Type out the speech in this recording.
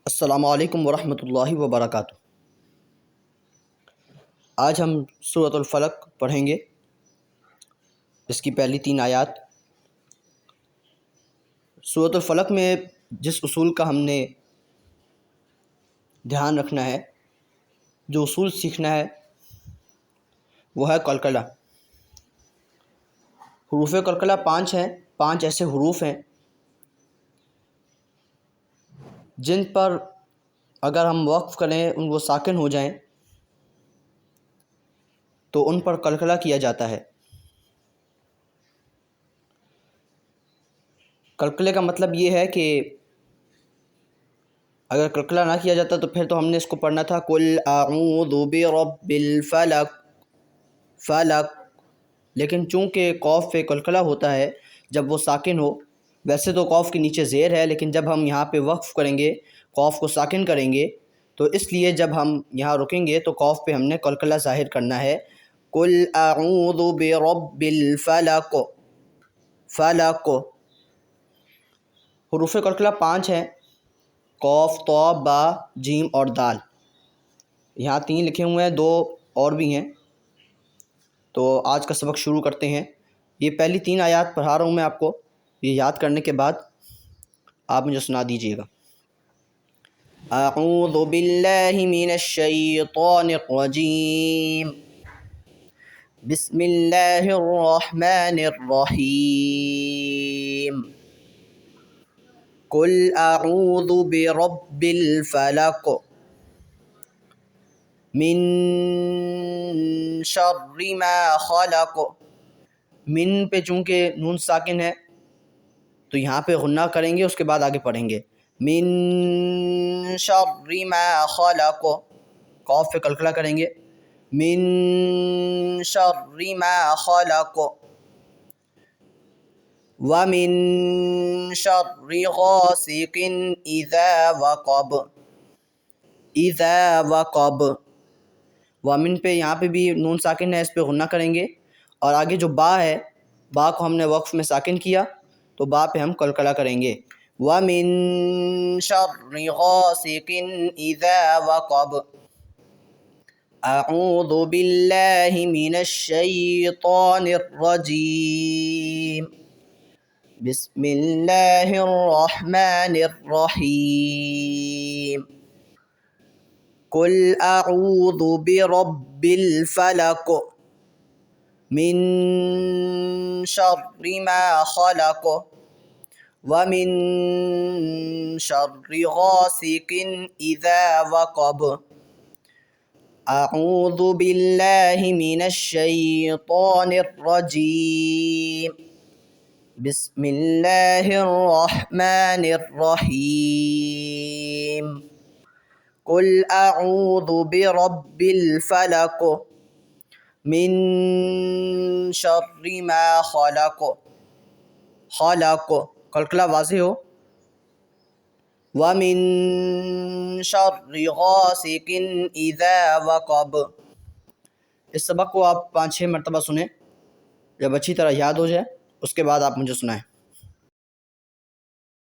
السلام علیکم ورحمۃ اللہ وبرکاتہ۔ آج ہم سورۃ الفلق پڑھیں گے، اس کی پہلی 3 آیات۔ سورۃ الفلق میں جس اصول کا ہم نے دھیان رکھنا ہے، جو اصول سیکھنا ہے، وہ ہے قلقلہ۔ حروف قلقلہ 5 ہیں، 5 ایسے حروف ہیں جن پر اگر ہم وقف کریں، ان کو ساکن ہو جائیں تو ان پر قلقلہ کیا جاتا ہے۔ قلقلے کا مطلب یہ ہے کہ اگر قلقلہ نہ کیا جاتا تو پھر تو ہم نے اس کو پڑھنا تھا قل اعوذ برب الفلق، فلق، لیکن چونکہ قوف پہ قلقلہ ہوتا ہے جب وہ ساکن ہو۔ ویسے تو قوف کے نیچے زیر ہے، لیکن جب ہم یہاں پہ وقف کریں گے، قوف کو ساکن کریں گے، تو اس لیے جب ہم یہاں رکیں گے تو قوف پہ ہم نے قلقلہ ظاہر کرنا ہے۔ قل اعوذ برب الفلق، فلق۔ حروف قلقلہ 5 ہیں، قوف، طا، با، جیم اور دال۔ یہاں 3 لکھے ہوئے ہیں، 2 اور بھی ہیں۔ تو آج کا سبق شروع کرتے ہیں۔ یہ پہلی 3 آیات پڑھا رہا ہوں میں آپ کو، یہ یاد کرنے کے بعد آپ مجھے سنا دیجیے گا۔ اعوذ باللہ من الشیطان الرجیم، بسم اللہ الرحمن الرحیم، قل اعوذ برب الفلق، من شر ما خلق۔ من پہ چونکہ نون ساکن ہے تو یہاں پہ غنہ کریں گے، اس کے بعد آگے پڑھیں گے من شر ما خلق، قوف پہ قلقلہ کریں گے من شر ما خلق، ومن شر غاسق اذا وقب، اذا وقب۔ ومن پہ یہاں پہ بھی نون ساکن ہے، اس پہ غنہ کریں گے، اور آگے جو با ہے، با کو ہم نے وقف میں ساکن کیا تو با پہ ہم قلقلہ کریں گے۔ وَمِن شَرِّ غَاسِقٍ إِذَا وَقَبَ، اعوذ باللہ من الشیطان الرجیم، بسم اللہ الرحمن الرحیم، قل اعوذ برب الفلق، من شر ما خلق، ومن شر غاسق اذا وقب، اعوذ باللہ من الشیطان الرجیم، بسم اللہ الرحمن الرحیم، قل اعوذ برب الفلق، من شر ما خلق، خلق قلقلہ واضح ہو، وَمِن شَرِّ غَاسِقٍ إِذَا وَقَبَ۔ اس سبق کو آپ 5-6 مرتبہ سنیں، جب اچھی طرح یاد ہو جائے اس کے بعد آپ مجھے سنائیں۔